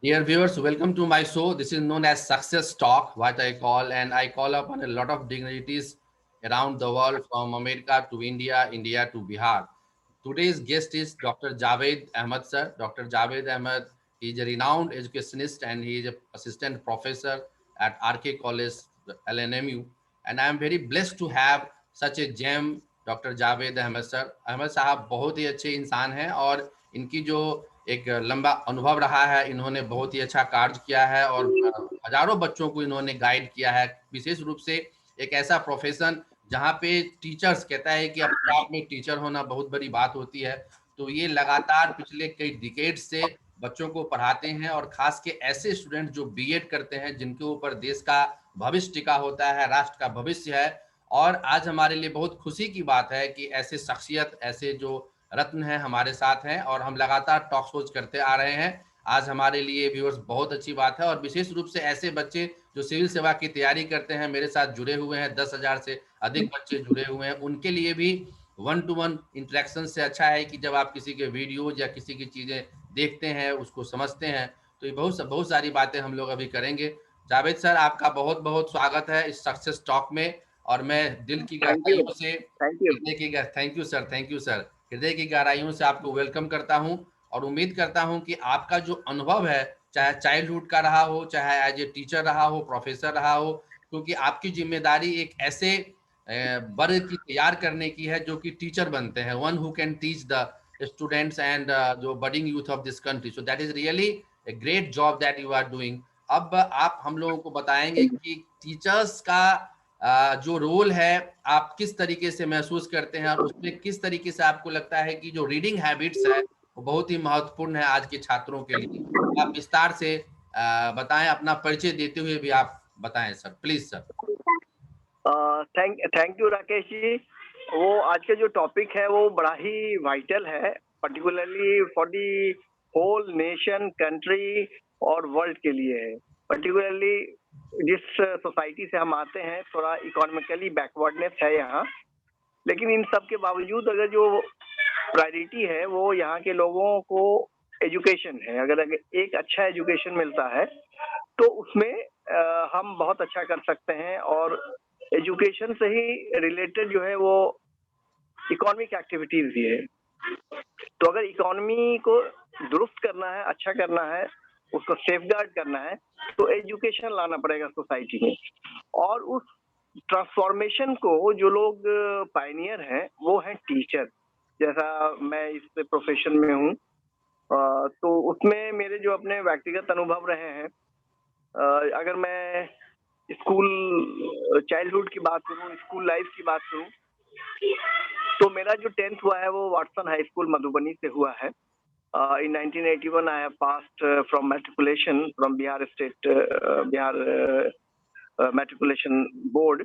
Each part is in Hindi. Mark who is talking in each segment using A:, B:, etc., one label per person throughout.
A: Dear viewers, welcome to my show. This is known as Success Talk, what I call, and I call upon a lot of dignitaries around the world from America to India, India to Bihar. Today's guest is Dr. Javed Ahmed, sir. Dr. Javed Ahmed is a renowned educationist and he is an assistant professor at RK College, LNMU. And I am very blessed to have such a gem, doctor Javed Ahmed sir. Ahmed साहब बहुत ही अच्छे इंसान हैं और इनकी जो एक लंबा अनुभव रहा है, इन्होंने बहुत ही अच्छा कार्य किया है और हजारों बच्चों को इन्होंने गाइड किया है. विशेष रूप से एक ऐसा प्रोफेशन जहाँ पे टीचर्स कहता है कि अपने आप में टीचर होना बहुत बड़ी बात होती है. तो ये लगातार पिछले कई डिकेड से बच्चों को पढ़ाते हैं और खास के ऐसे स्टूडेंट जो बीएड करते हैं, जिनके ऊपर देश का भविष्य टिका होता है, राष्ट्र का भविष्य है. और आज हमारे लिए बहुत खुशी की बात है कि ऐसे शख्सियत, ऐसे जो रत्न हैं हमारे साथ हैं और हम लगातार टॉक शोज करते आ रहे हैं. आज हमारे लिए व्यूअर्स बहुत अच्छी बात है और विशेष रूप से ऐसे बच्चे जो सिविल सेवा की तैयारी करते हैं, मेरे साथ जुड़े हुए हैं, 10,000 से अधिक बच्चे जुड़े हुए हैं. उनके लिए भी वन टू वन इंटरेक्शन से अच्छा है कि जब आप किसी के वीडियोज या किसी की चीजें देखते हैं, उसको समझते हैं. तो ये बहुत सारी बातें हम लोग अभी करेंगे. जावेद सर, आपका बहुत बहुत स्वागत है इस सक्सेस टॉक में और मैं दिल की गहराइयों से thank you sir, thank you sir, हृदय की गहराइयों से आपको वेलकम करता हूं और उम्मीद करता हूं कि आपका जो अनुभव है, चाहे चाइल्डहुड का रहा हो, चाहे एज ए टीचर रहा हो, प्रोफेसर रहा हो, क्योंकि आपकी जिम्मेदारी एक ऐसे वर्ग की तैयार करने की है जो कि टीचर बनते हैं, one who can teach the students and जो budding youth of this country. So that is really a great job that you are doing. अब आप हम लोगों को बताएंगे कि टीचर्स का जो रोल है, आप किस तरीके से महसूस करते हैं और उसमें किस तरीके से आपको लगता है कि जो रीडिंग हैबिट्स है वो बहुत ही महत्वपूर्ण है आज के छात्रों के लिए. आप विस्तार से बताएं, अपना परिचय देते हुए भी आप बताएं sir, please sir.
B: Thank you Rakesh ji. वो आज का जो टॉपिक है वो बड़ा ही वाइटल है, particularly for the whole nation, country और वर्ल्ड के लिए है. पर्टिकुलरली जिस सोसाइटी से हम आते हैं, थोड़ा इकोनॉमिकली बैकवर्डनेस है यहाँ, लेकिन इन सब के बावजूद अगर जो प्रायोरिटी है वो यहाँ के लोगों को एजुकेशन है. अगर एक अच्छा एजुकेशन मिलता है तो उसमें हम बहुत अच्छा कर सकते हैं और एजुकेशन से ही रिलेटेड जो है वो इकोनॉमिक एक्टिविटीज भी है. तो अगर इकोनॉमी को दुरुस्त करना है, अच्छा करना है, उसको सेफगार्ड करना है, तो एजुकेशन लाना पड़ेगा सोसाइटी में. और उस ट्रांसफॉर्मेशन को जो लोग पायनियर हैं वो हैं टीचर. जैसा मैं इस प्रोफेशन में हूँ, तो उसमें मेरे जो अपने व्यक्तिगत अनुभव रहे हैं, अगर मैं स्कूल चाइल्डहुड की बात करूँ, स्कूल लाइफ की बात करूँ, तो मेरा जो 10th हुआ है वो वाटसन हाई स्कूल मधुबनी से हुआ है. In 1981 I have passed from matriculation from Bihar State Matriculation Board.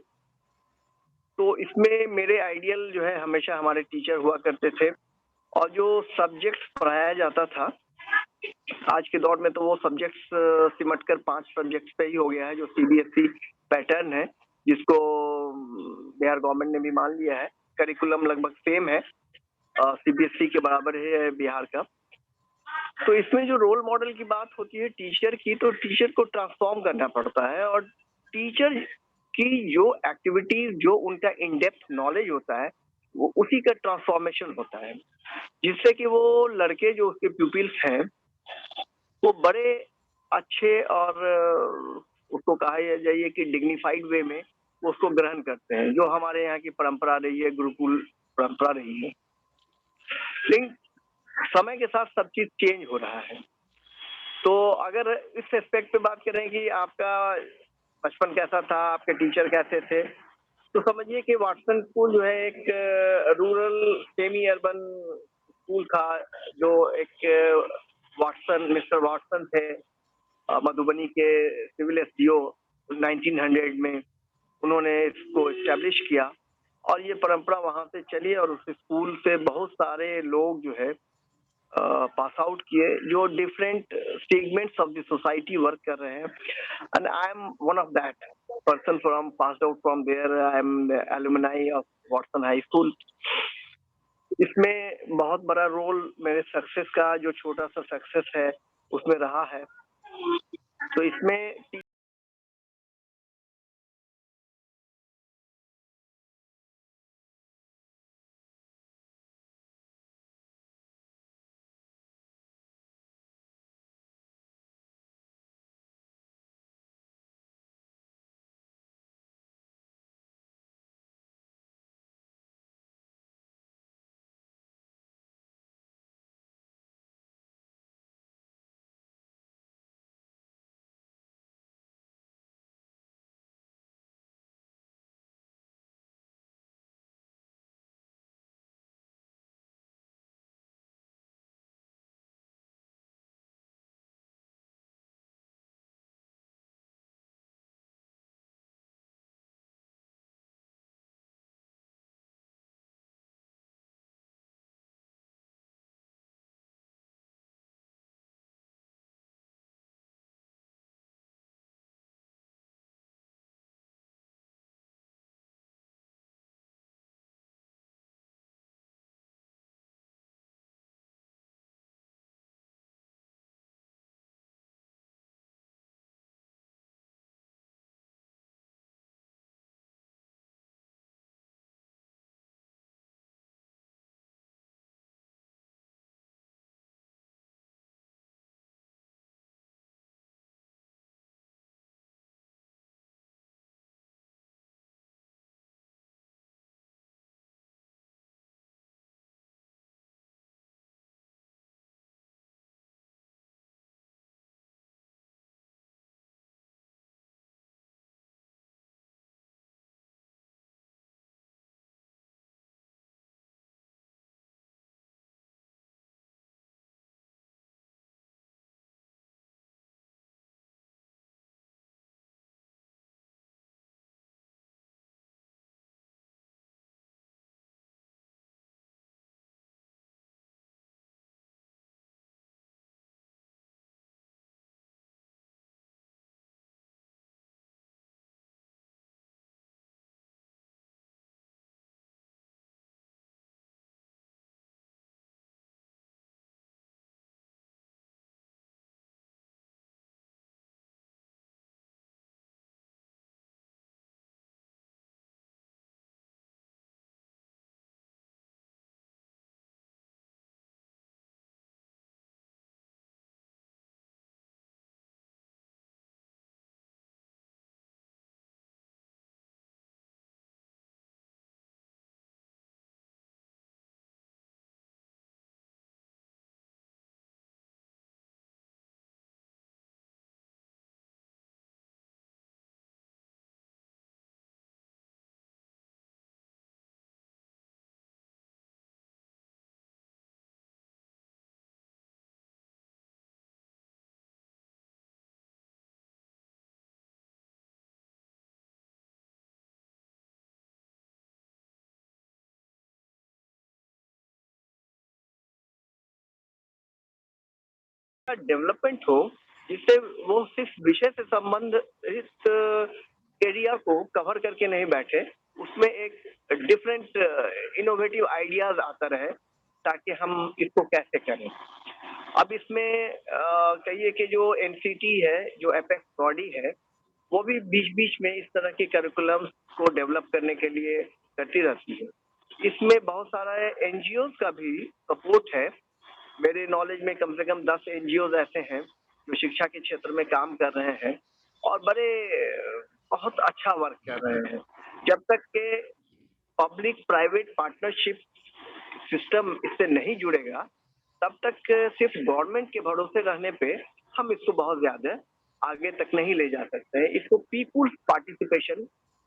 B: तो इसमें मेरे आइडियल जो है हमेशा हमारे टीचर हुआ करते थे और जो सब्जेक्ट्स पढ़ाया जाता था, आज के दौर में तो वो सब्जेक्ट्स सिमटकर 5 सब्जेक्ट्स पे ही हो गया है, जो सीबीएसई पैटर्न है, जिसको बिहार गवर्नमेंट ने भी मान लिया है. करिकुलम लगभग सेम है, सीबीएसई के बराबर है बिहार का. तो इसमें जो रोल मॉडल की बात होती है टीचर की, तो टीचर को ट्रांसफॉर्म करना पड़ता है और टीचर की जो एक्टिविटीज, जो उनका इन डेप्थ नॉलेज होता है, वो उसी का ट्रांसफॉर्मेशन होता है, जिससे कि वो लड़के जो उसके प्यूपिल्स हैं वो बड़े अच्छे और उसको कहा जाइए कि डिग्निफाइड वे में वो उसको ग्रहण करते हैं, जो हमारे यहाँ की परंपरा रही है, गुरुकुल परंपरा रही है. लेकिन समय के साथ सब चीज चेंज हो रहा है. तो अगर इस एस्पेक्ट पे बात करें कि आपका बचपन कैसा था, आपके टीचर कैसे थे, तो समझिए कि वाटसन स्कूल जो है एक रूरल सेमी अर्बन स्कूल था, जो एक मिस्टर वाटसन थे, मधुबनी के सिविल एसडीओ 1900 में उन्होंने इसको एस्टेब्लिश किया और ये परंपरा वहां से चली और उस स्कूल से बहुत सारे लोग जो है पास आउट किए, जो different segments of the society work कर रहे हैं. And I am one of that person from passed out from there. I am alumni of Watson high school. इसमें बहुत बड़ा रोल मेरे सक्सेस का, जो छोटा सा सक्सेस है, उसमें रहा है. तो इसमें डेवलपमेंट हो जिससे वो सिर्फ विषय से संबंधित एरिया को कवर करके नहीं बैठे, उसमें एक डिफरेंट इनोवेटिव आइडियाज आता रहे ताकि हम इसको कैसे करें। अब इसमें कहिए कि जो एनसीटी है, जो एपेक्स बॉडी है, वो भी बीच-बीच में इस तरह के करिकुलम्स को डेवलप करने के लिए करती रहती है। इसमें बहुत सारा एनजीओज का भी सपोर्ट है। मेरे नॉलेज में कम से कम 10 एनजीओज ऐसे हैं जो शिक्षा के क्षेत्र में काम कर रहे हैं और बहुत अच्छा वर्क कर रहे हैं। जब तक के पब्लिक प्राइवेट पार्टनरशिप सिस्टम इससे नहीं जुड़ेगा, तब तक सिर्फ गवर्नमेंट के भरोसे रहने पे हम इसको बहुत ज्यादा आगे तक नहीं ले जा सकते हैं। इसको पीपुल्स पार्टिसिपेशन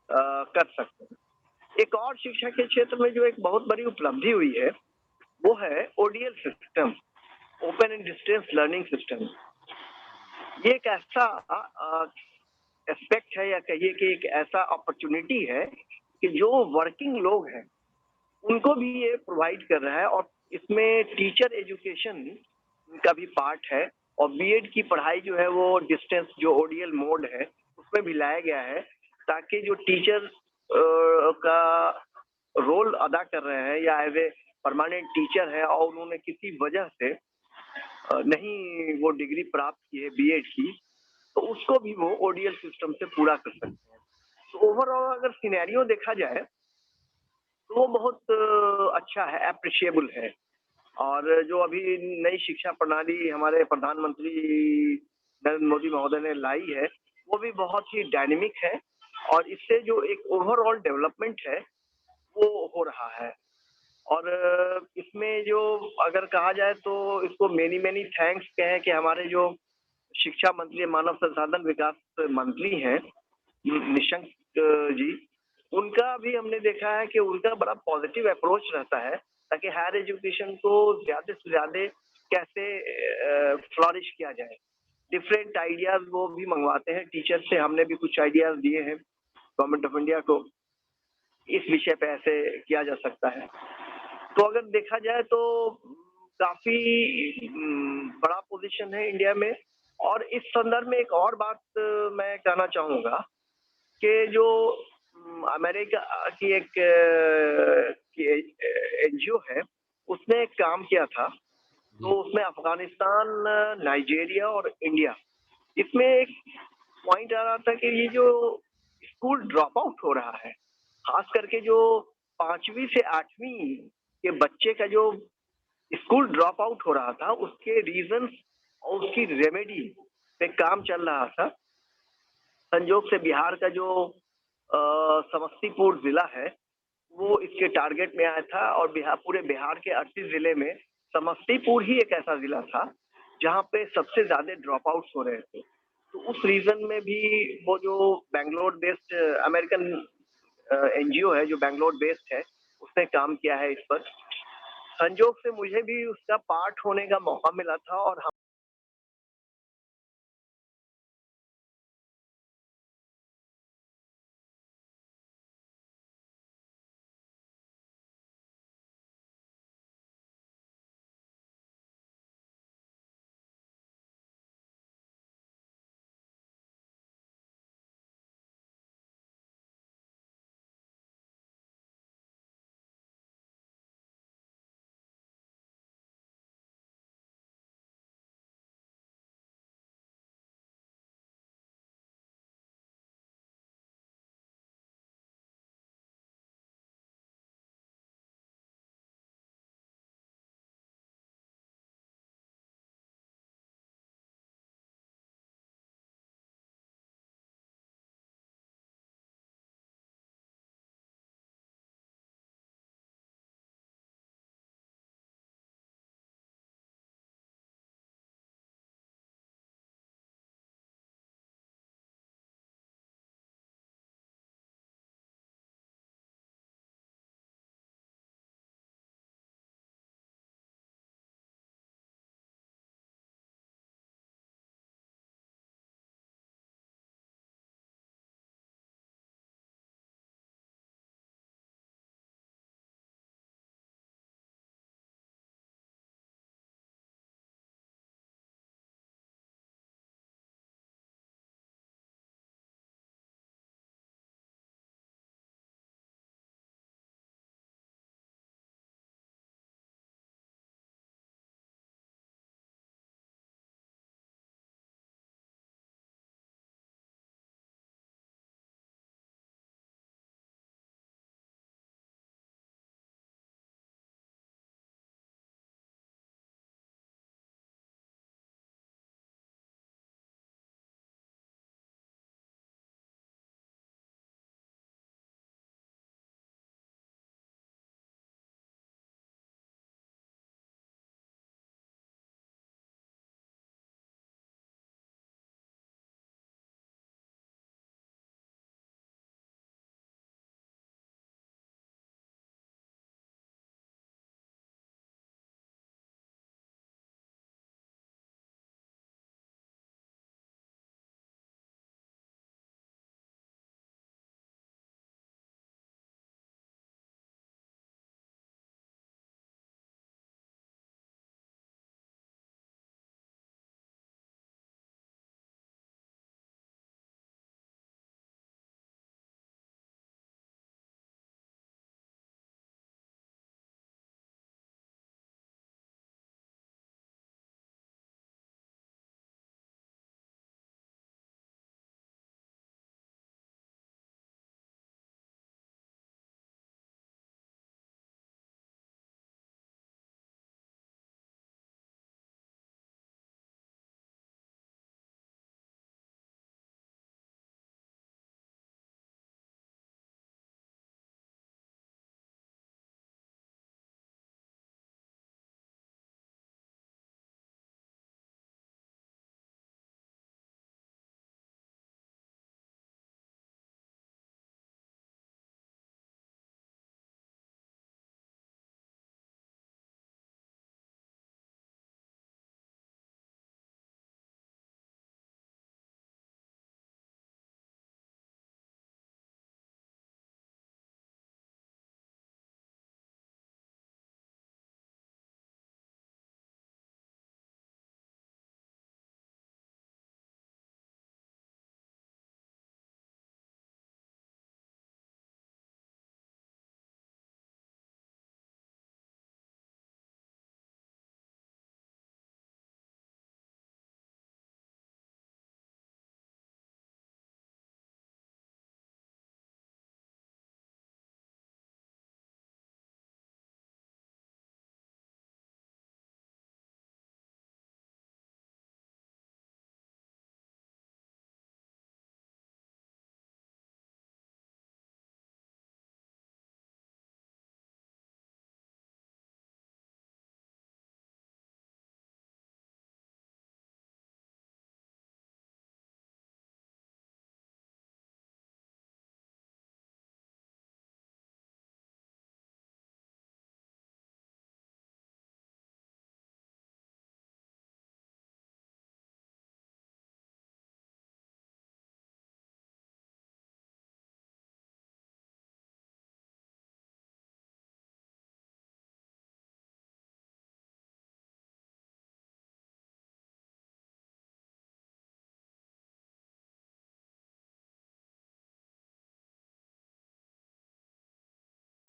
B: कर सकते हैं। एक और शिक्षा के क्षेत्र में जो एक बहुत बड़ी उपलब्धि हुई है, वो है ODL system, open and distance learning system. ये एक ऐसा एस्पेक्ट है या कहिए कि एक ऐसा अपॉर्चुनिटी है कि जो वर्किंग लोग हैं उनको भी ये प्रोवाइड कर रहा है और इसमें टीचर एजुकेशन का भी पार्ट है और बीएड की पढ़ाई जो है वो डिस्टेंस जो ओडीएल मोड है उसमें भी लाया गया है ताकि जो टीचर का रोल अदा कर रहे हैं या एज ए परमानेंट टीचर है और उन्होंने किसी वजह से नहीं वो डिग्री प्राप्त की है बीएड की, तो उसको भी वो ओडीएल सिस्टम से पूरा कर सकते हैं। तो ओवरऑल अगर सिनेरियो देखा जाए, तो वो बहुत अच्छा है, एप्रिशिएबल है। और जो अभी नई शिक्षा प्रणाली हमारे प्रधानमंत्री नरेंद्र मोदी महोदय ने लाई है, वो भी बहुत ही डायनेमिक है और इससे जो एक ओवरऑल डेवलपमेंट है, वो हो रहा है। और इसमें जो अगर कहा जाए तो इसको मेनी मेनी थैंक्स कहें कि हमारे जो शिक्षा मंत्री, मानव संसाधन विकास मंत्री हैं निशंक जी, उनका भी हमने देखा है कि उनका बड़ा पॉजिटिव अप्रोच रहता है ताकि हायर एजुकेशन को ज़्यादा से ज़्यादा कैसे फ्लरिश किया जाए। डिफरेंट आइडियाज़ वो भी मंगवाते हैं टीचर से, हमने भी कुछ आइडियाज़ दिए हैं गवर्नमेंट ऑफ इंडिया को, इस विषय पे ऐसे किया जा सकता है। तो अगर देखा जाए तो काफ़ी बड़ा पोज़ीशन है इंडिया में। और इस संदर्भ में एक और बात मैं कहना चाहूँगा कि जो अमेरिका की एक एनजीओ है, उसने एक काम किया था, तो
A: जी
B: उसमें अफ़गानिस्तान, नाइजीरिया और इंडिया, इसमें एक पॉइंट आ रहा था कि ये जो स्कूल ड्रॉप आउट हो रहा है, ख़ास करके जो 5वीं से 8वीं के बच्चे का जो स्कूल ड्रॉप आउट हो रहा था, उसके रीज़न्स और उसकी रेमेडी पे काम चल रहा था। संजोग से बिहार का जो समस्तीपुर ज़िला है, वो इसके टारगेट में आया था और पूरे बिहार के 38 ज़िले में समस्तीपुर ही एक ऐसा ज़िला था, जहाँ पे सबसे ज़्यादा ड्रॉप आउट्स हो रहे थे। तो उस रीज़न में भी वो जो बैंगलोर बेस्ड अमेरिकन एनजीओ है, जो बैंगलोर बेस्ड है, उसने काम किया है इस पर। संजोग से मुझे भी उसका पार्ट होने का मौका मिला था और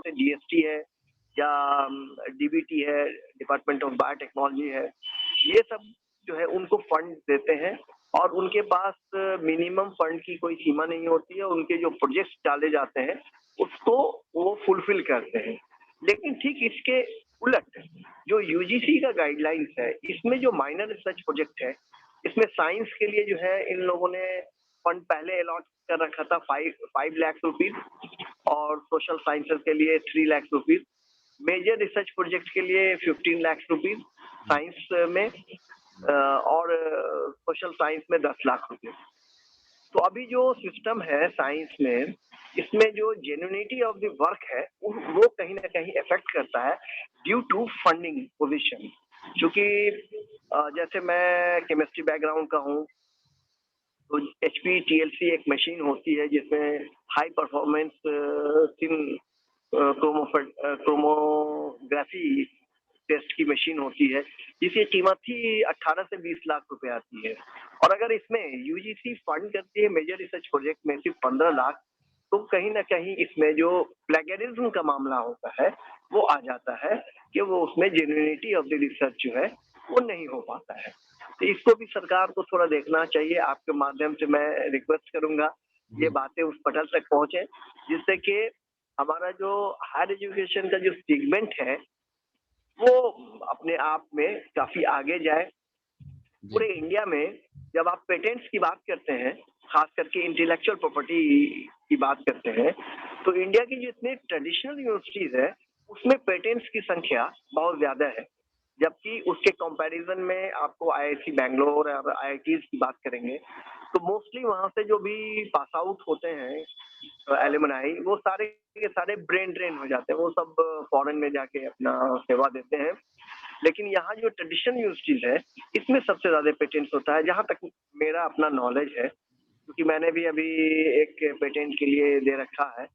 B: से DST है या DBT है, डिपार्टमेंट ऑफ बायोटेक्नोलॉजी है, ये सब जो है उनको फंड देते हैं और उनके पास मिनिमम फंड की कोई सीमा नहीं होती है। उनके जो प्रोजेक्ट्स डाले जाते हैं उसको वो फुलफिल करते हैं। लेकिन ठीक इसके उलट जो यूजीसी का गाइडलाइंस है, इसमें जो माइनर रिसर्च प्रोजेक्ट है, इसमें साइंस के लिए जो है इन लोगों ने फंड पहले अलॉट कर रखा था 5 लाख रुपीज और सोशल साइंसेज के लिए 3 lakh rupees, major research project के लिए 15 लाख रुपीज साइंस में और सोशल साइंस में 10 लाख रुपए। तो अभी जो सिस्टम है साइंस में, इसमें जो जेन्युइनिटी ऑफ द वर्क है वो कहीं ना कहीं इफेक्ट करता है ड्यू टू फंडिंग पोजीशन। क्योंकि जैसे मैं केमिस्ट्री बैकग्राउंड का हूँ, तो HPTLC एक मशीन होती है जिसमें हाई परफॉर्मेंस क्रोमोग्राफी टेस्ट की मशीन होती है, जिसकी कीमत ही 18 से 20 लाख रुपए आती है। और अगर इसमें यूजीसी फंड करती है मेजर रिसर्च प्रोजेक्ट में सिर्फ 15 लाख, तो कहीं ना कहीं इसमें जो प्लेगरिज्म का मामला होता है वो आ जाता है कि वो उसमें जेन्युइनिटी ऑफ द रिसर्च जो है वो नहीं हो पाता है। तो इसको भी सरकार को थोड़ा देखना चाहिए। आपके माध्यम से मैं रिक्वेस्ट करूंगा ये बातें उस पटल तक पहुंचे, जिससे कि हमारा जो हायर एजुकेशन का जो सेगमेंट है वो अपने आप में काफी आगे जाए। पूरे इंडिया में जब आप पेटेंट्स की बात करते हैं, खास करके इंटेलेक्चुअल प्रॉपर्टी की बात करते हैं, तो इंडिया की जितनी ट्रेडिशनल यूनिवर्सिटीज है उसमें पेटेंट्स की संख्या बहुत ज्यादा है। जबकि उसके कंपैरिजन में आपको IIT बैंगलोर और IITs की बात करेंगे तो मोस्टली वहां से जो भी पास आउट होते हैं एलुमनाई, वो सारे के सारे ब्रेन ड्रेन हो जाते हैं, वो सब फॉरेन में जाके अपना सेवा देते हैं। लेकिन यहाँ जो ट्रेडिशनल यूनिवर्सिटीज है इसमें सबसे ज्यादा पेटेंट्स होता है, जहां तक मेरा अपना नॉलेज है, क्योंकि मैंने भी अभी एक पेटेंट के लिए दे रखा है।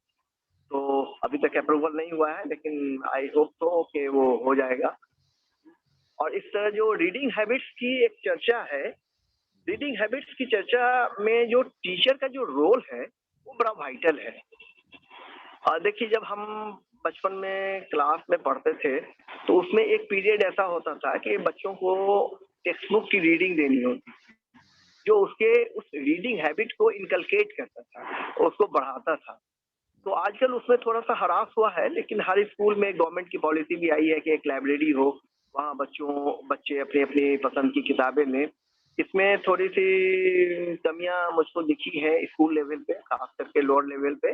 B: तो अभी तक अप्रूवल नहीं हुआ है, लेकिन आई होप तो कि वो हो जाएगा। और इस तरह जो रीडिंग हैबिट्स की एक चर्चा है, रीडिंग हैबिट्स की चर्चा में जो टीचर का जो रोल है वो बड़ा वाइटल है। देखिए, जब हम बचपन में क्लास में पढ़ते थे तो उसमें एक पीरियड ऐसा होता था कि बच्चों को टेक्स्ट बुक की रीडिंग देनी होती, जो उसके उस रीडिंग हैबिट को इनकलकेट करता था, उसको बढ़ाता था। तो आजकल उसमें थोड़ा सा हरास हुआ है, लेकिन हर स्कूल में गवर्नमेंट की पॉलिसी भी आई है कि एक लाइब्रेरी हो, वहाँ बच्चे अपनी अपनी पसंद की किताबें लें। इसमें थोड़ी सी कमियां मुझको दिखी है स्कूल लेवल पे, खास करके लोअर लेवल पे,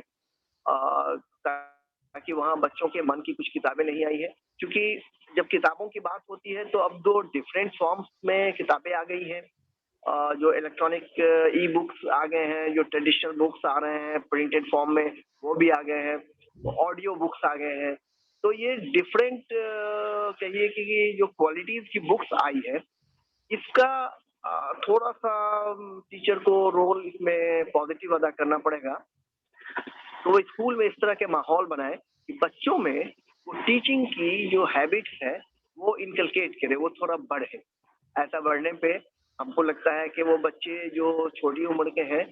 B: ताकि वहाँ बच्चों के मन की कुछ किताबें नहीं आई है। क्योंकि जब किताबों की बात होती है तो अब 2 डिफरेंट फॉर्म्स में किताबें आ गई हैं। जो इलेक्ट्रॉनिक ई बुक्स आ गए हैं, जो ट्रेडिशनल बुक्स आ रहे हैं प्रिंटेड फॉर्म में वो भी आ गए हैं, ऑडियो बुक्स आ गए हैं। तो ये डिफरेंट कहिए कि जो क्वालिटीज की बुक्स आई है, इसका थोड़ा सा टीचर को रोल इसमें पॉजिटिव अदा करना पड़ेगा। तो वो स्कूल में इस तरह के माहौल बनाए कि बच्चों में वो टीचिंग की जो हैबिट्स है वो इनकलकेट करे, वो थोड़ा बढ़े। ऐसा बढ़ने पे हमको लगता है कि वो बच्चे जो छोटी उम्र के हैं,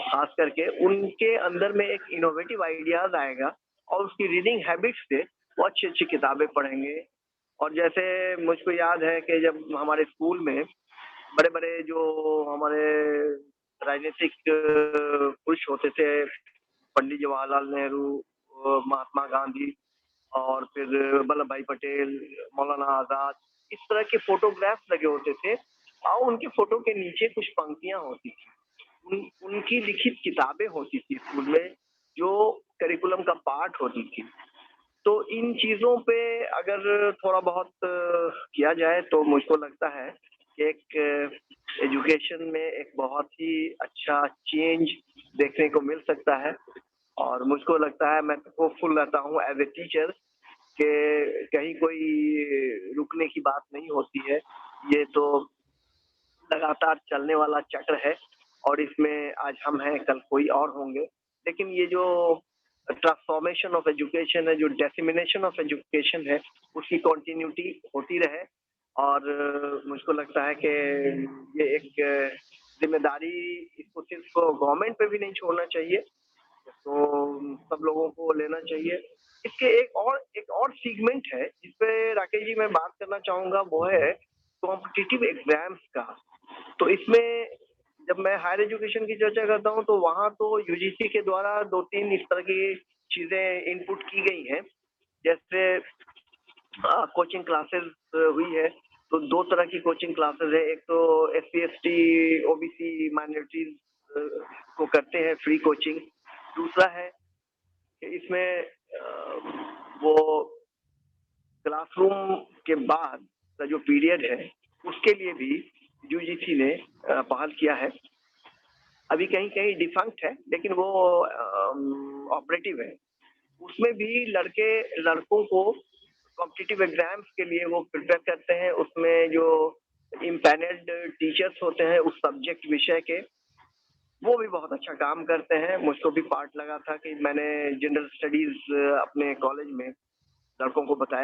B: खास करके उनके अंदर में एक इनोवेटिव आइडियाज आएगा और उसकी रीडिंग हैबिट्स से वो अच्छी अच्छी किताबें पढ़ेंगे। और जैसे मुझको याद है कि जब हमारे स्कूल में बड़े बड़े जो हमारे राजनीतिक पुरुष होते थे, पंडित जवाहरलाल नेहरू, महात्मा गांधी और फिर वल्लभ भाई पटेल, मौलाना आजाद, इस तरह के फोटोग्राफ्स लगे होते थे और उनके फोटो के नीचे कुछ पंक्तियां होती थी। उनकी लिखित किताबें होती थी स्कूल में, जो करिकुलम का पार्ट होती थी। तो इन चीजों पे अगर थोड़ा बहुत किया जाए तो मुझको लगता है कि एक एजुकेशन में एक बहुत ही अच्छा चेंज देखने को मिल सकता है। और मुझको लगता है, मैं होपफुल रहता हूँ एज ए टीचर कि कहीं कोई रुकने की बात नहीं होती है। ये तो लगातार चलने वाला चक्र है और इसमें आज हम हैं, कल कोई और होंगे। लेकिन ये जो ट्रांसफॉर्मेशन ऑफ एजुकेशन है, जो डिसेमिनेशन ऑफ एजुकेशन है, उसकी कंटिन्यूटी होती रहे। और मुझको लगता है कि ये एक जिम्मेदारी इसको सिर्फ गवर्नमेंट पे भी नहीं छोड़ना चाहिए, तो सब लोगों को लेना चाहिए। इसके एक और सेगमेंट है जिसपे राकेश जी मैं बात करना चाहूँगा, वो है कॉम्पिटिटिव एग्जाम्स का। तो इसमें जब मैं हायर एजुकेशन की चर्चा करता हूँ तो वहाँ तो यूजीसी के द्वारा 2-3 इस तरह की चीजें इनपुट की गई हैं। जैसे कोचिंग क्लासेस हुई है, तो 2 तरह की कोचिंग क्लासेस है। एक तो एससी, एसटी, ओबीसी माइनॉरिटीज को करते हैं फ्री कोचिंग। दूसरा है कि इसमें वो क्लासरूम के बाद का जो पीरियड है, उसके लिए भी यूजीसी ने पहल किया है। अभी कहीं-कहीं डिफंक्ट है, लेकिन वो ऑपरेटिव है। उसमें भी लड़कों को कॉम्पिटिटिव एग्जाम्स के लिए वो प्रिपेयर करते हैं। उसमें जो इम्पैनल्ड टीचर्स होते हैं उस सब्जेक्ट विषय के, वो भी बहुत अच्छा काम करते हैं। मुझको भी पार्ट लगा था कि मैंने जनरल स्टडीज अपने कॉलेज में लड़कों को बताया।